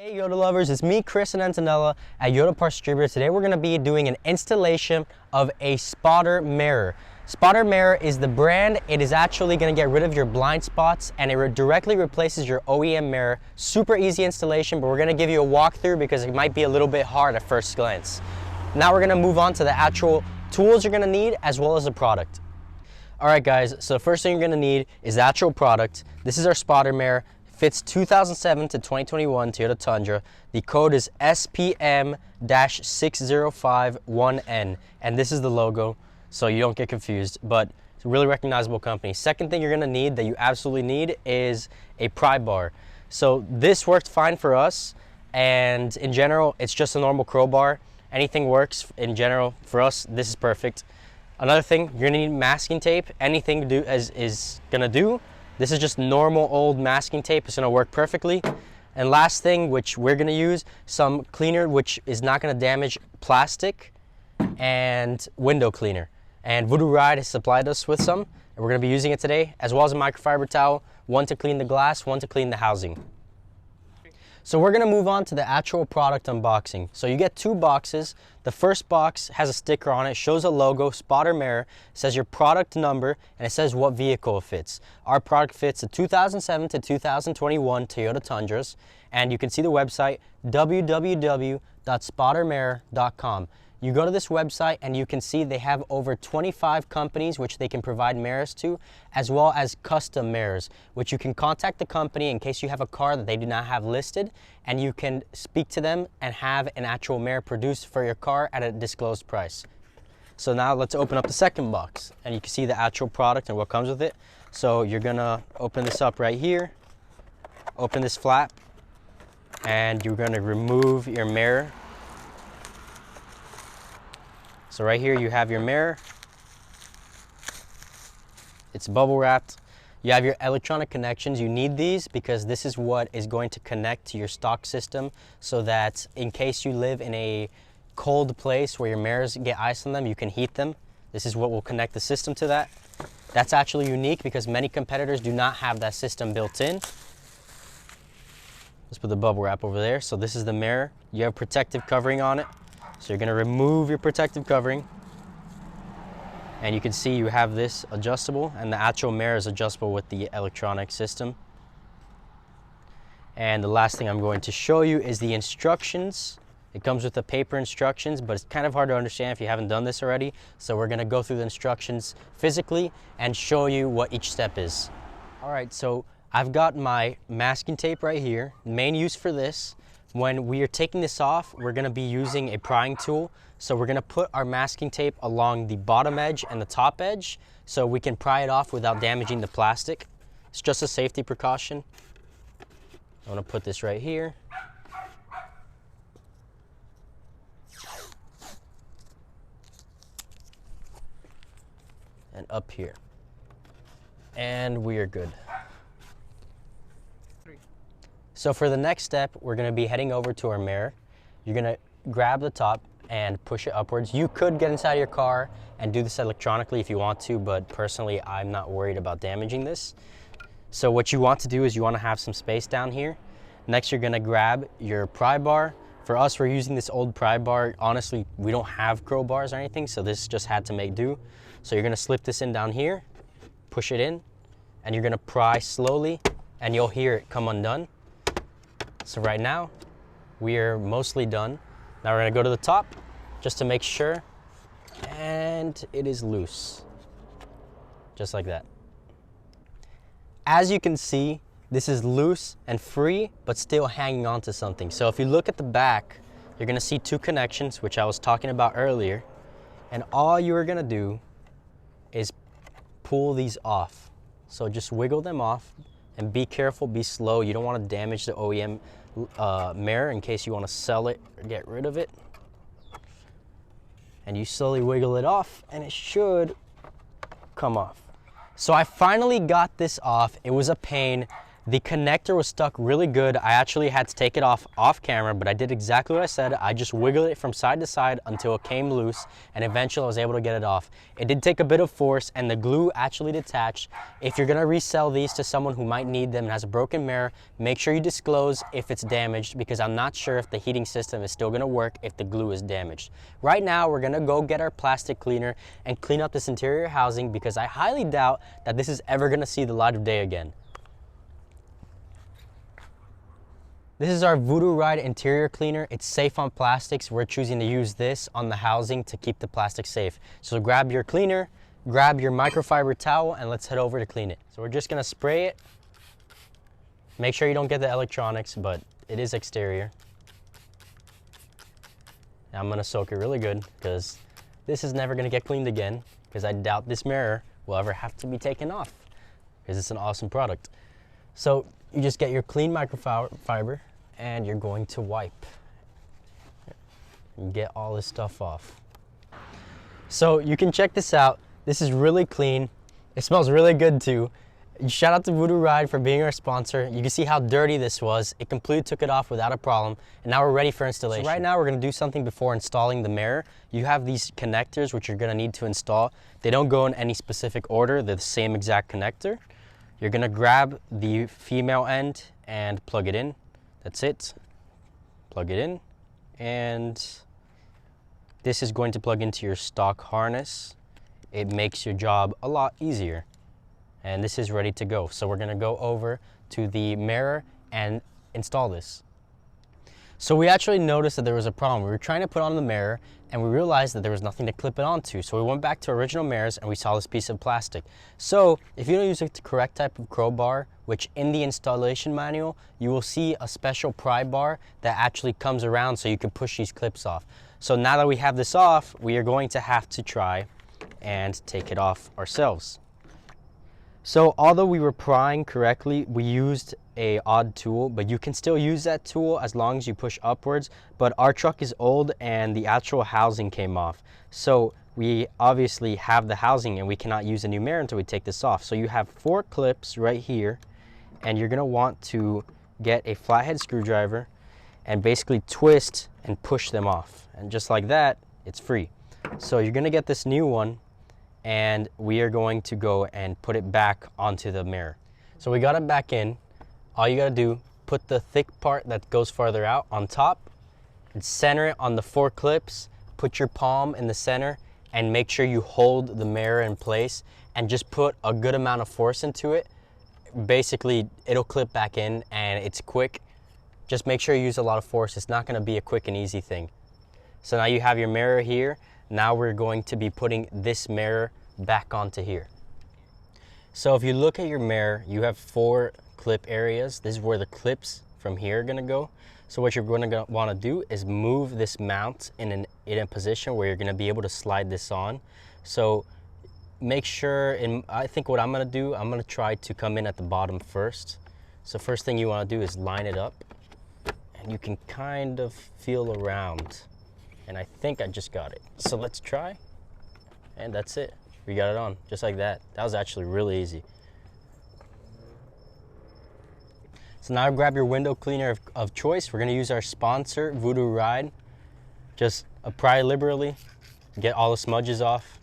Hey Yoda lovers, it's me, Chris and Antonella at Yoda Parts Distributor. Today we're going to be doing an installation of a SpotterMirror. SpotterMirror is the brand. It is actually going to get rid of your blind spots and it directly replaces your OEM mirror. Super easy installation, but we're going to give you a walkthrough because it might be a little bit hard at first glance. Now we're going to move on to the actual tools you're going to need as well as the product. Alright guys, so the first thing you're going to need is the actual product. This is our SpotterMirror. Fits 2007 to 2021 Toyota Tundra. The code is SPM-6051N, and this is the logo, so you don't get confused, but it's a really recognizable company. Second thing you're gonna need that you absolutely need is a pry bar. So this worked fine for us, and in general, it's just a normal crowbar. Anything works in general. For us, this is perfect. Another thing, you're gonna need masking tape. Anything to do is gonna do. This is just normal old masking tape. It's gonna work perfectly. And last thing, which we're gonna use, some cleaner which is not gonna damage plastic, and window cleaner. And Voodoo Ride has supplied us with some, and we're gonna be using it today, as well as a microfiber towel, one to clean the glass, one to clean the housing. So we're gonna move on to the actual product unboxing. So you get two boxes. The first box has a sticker on it, shows a logo, SpotterMirror, says your product number, and it says what vehicle it fits. Our product fits a 2007 to 2021 Toyota Tundras, and you can see the website, www.spottermirror.com. You go to this website and you can see they have over 25 companies which they can provide mirrors to, as well as custom mirrors, which you can contact the company in case you have a car that they do not have listed, and you can speak to them and have an actual mirror produced for your car at a disclosed price. So now let's open up the second box and you can see the actual product and what comes with it. So you're gonna open this up right here, open this flap, and you're gonna remove your mirror. So right here you have your mirror. It's bubble wrapped. You have your electronic connections. You need these because this is what is going to connect to your stock system, so that in case you live in a cold place where your mirrors get ice on them, you can heat them. This is what will connect the system to that. That's actually unique because many competitors do not have that system built in. Let's put the bubble wrap over there. So this is the mirror. You have protective covering on it. So you're gonna remove your protective covering, and you can see you have this adjustable, and the actual mirror is adjustable with the electronic system. And the last thing I'm going to show you is the instructions. It comes with the paper instructions, but it's kind of hard to understand if you haven't done this already. So we're gonna go through the instructions physically and show you what each step is. All right, so I've got my masking tape right here. Main use for this, when we are taking this off, we're gonna be using a prying tool. So we're gonna put our masking tape along the bottom edge and the top edge so we can pry it off without damaging the plastic. It's just a safety precaution. I'm gonna put this right here. And up here. And we are good. So for the next step, we're gonna be heading over to our mirror. You're gonna grab the top and push it upwards. You could get inside your car and do this electronically if you want to, but personally, I'm not worried about damaging this. So what you want to do is you wanna have some space down here. Next, you're gonna grab your pry bar. For us, we're using this old pry bar. Honestly, we don't have crowbars or anything, so this just had to make do. So you're gonna slip this in down here, push it in, and you're gonna pry slowly, and you'll hear it come undone. So right now, we are mostly done. Now we're gonna go to the top just to make sure, and it is loose, just like that. As you can see, this is loose and free, but still hanging on to something. So if you look at the back, you're gonna see two connections, which I was talking about earlier, and all you're gonna do is pull these off. So just wiggle them off. And be careful, be slow. You don't want to damage the OEM mirror in case you want to sell it or get rid of it. And you slowly wiggle it off and it should come off. So I finally got this off. It was a pain. The connector was stuck really good. I actually had to take it off camera, but I did exactly what I said. I just wiggled it from side to side until it came loose, and eventually I was able to get it off. It did take a bit of force, and the glue actually detached. If you're gonna resell these to someone who might need them and has a broken mirror, make sure you disclose if it's damaged, because I'm not sure if the heating system is still gonna work if the glue is damaged. Right now, we're gonna go get our plastic cleaner and clean up this interior housing, because I highly doubt that this is ever gonna see the light of day again. This is our Voodoo Ride interior cleaner. It's safe on plastics. We're choosing to use this on the housing to keep the plastic safe. So grab your cleaner, grab your microfiber towel, and let's head over to clean it. So we're just gonna spray it. Make sure you don't get the electronics, but it is exterior. Now I'm gonna soak it really good, because this is never gonna get cleaned again, because I doubt this mirror will ever have to be taken off, because it's an awesome product. So you just get your clean microfiber and you're going to wipe and get all this stuff off. So you can check this out. This is really clean. It smells really good too. Shout out to Voodoo Ride for being our sponsor. You can see how dirty this was. It completely took it off without a problem, and now we're ready for installation. So right now we're gonna do something before installing the mirror. You have these connectors which you're gonna need to install. They don't go in any specific order. They're the same exact connector. You're gonna grab the female end and plug it in. That's it. Plug it in. And this is going to plug into your stock harness. It makes your job a lot easier. And this is ready to go. So we're gonna go over to the mirror and install this. So we actually noticed that there was a problem. We were trying to put on the mirror and we realized that there was nothing to clip it onto. So we went back to original mirrors and we saw this piece of plastic. So if you don't use the correct type of crowbar, which in the installation manual, you will see a special pry bar that actually comes around so you can push these clips off. So now that we have this off, we are going to have to try and take it off ourselves. So although we were prying correctly, we used a odd tool, but you can still use that tool as long as you push upwards. But our truck is old and the actual housing came off. So we obviously have the housing and we cannot use a new mirror until we take this off. So you have 4 clips right here, and you're gonna want to get a flathead screwdriver and basically twist and push them off. And just like that, it's free. So you're gonna get this new one, and we are going to go and put it back onto the mirror. So we got it back in. All you gotta do, put the thick part that goes farther out on top and center it on the 4 clips. Put your palm in the center and make sure you hold the mirror in place and just put a good amount of force into it. Basically, it'll clip back in and it's quick. Just make sure you use a lot of force. It's not gonna be a quick and easy thing. So now you have your mirror here. Now we're going to be putting this mirror back onto here. So if you look at your mirror, you have 4 clip areas. This is where the clips from here are gonna go. So what you're gonna wanna do is move this mount in a position where you're gonna be able to slide this on. So make sure, and I think what I'm gonna do, I'm gonna try to come in at the bottom first. So first thing you wanna do is line it up, and you can kind of feel around. And I think I just got it. So let's try, and that's it. We got it on, just like that. That was actually really easy. So now grab your window cleaner of choice. We're gonna use our sponsor, Voodoo Ride. Just apply liberally, get all the smudges off.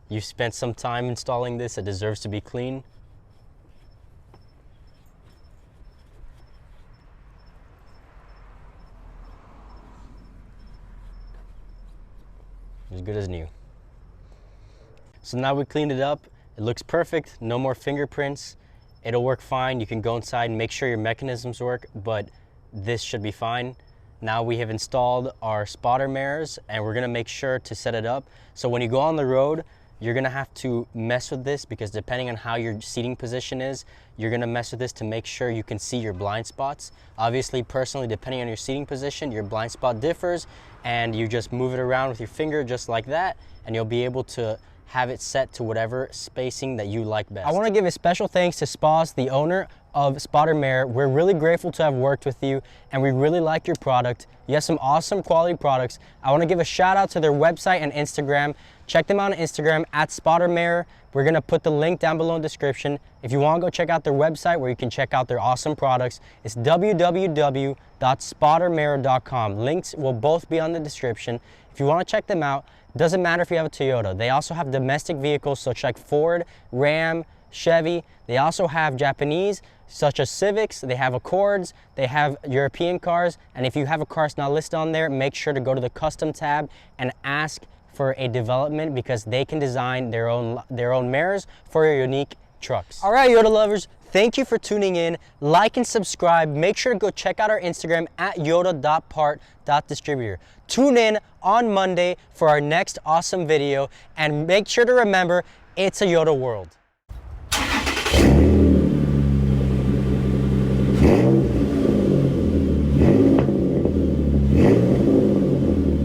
You've spent some time installing this, it deserves to be clean. As good as new. So now we cleaned it up. It looks perfect, no more fingerprints. It'll work fine. You can go inside and make sure your mechanisms work, but this should be fine. Now we have installed our spotter mirrors and we're gonna make sure to set it up. So when you go on the road, you're gonna have to mess with this, because depending on how your seating position is, you're gonna mess with this to make sure you can see your blind spots. Obviously, personally, depending on your seating position, your blind spot differs, and you just move it around with your finger just like that, and you'll be able to have it set to whatever spacing that you like best. I wanna give a special thanks to Spas, the owner of SpotterMirror. We're really grateful to have worked with you, and we really like your product. You have some awesome quality products. I wanna give a shout out to their website and Instagram. check them out on Instagram at SpotterMirror. We're gonna put the link down below in the description. If you wanna go check out their website where you can check out their awesome products, it's www.spottermirror.com. Links will both be on the description. If you wanna check them out, doesn't matter if you have a Toyota. They also have domestic vehicles such like Ford, Ram, Chevy. They also have Japanese such as Civics, they have Accords, they have European cars, and if you have a car that's not listed on there, make sure to go to the custom tab and ask for a development because they can design their own mirrors for your unique trucks. All right, Yoda lovers, thank you for tuning in. Like and subscribe. Make sure to go check out our Instagram at yoda.part.distributor. Tune in on Monday for our next awesome video, and make sure to remember, it's a Yoda world.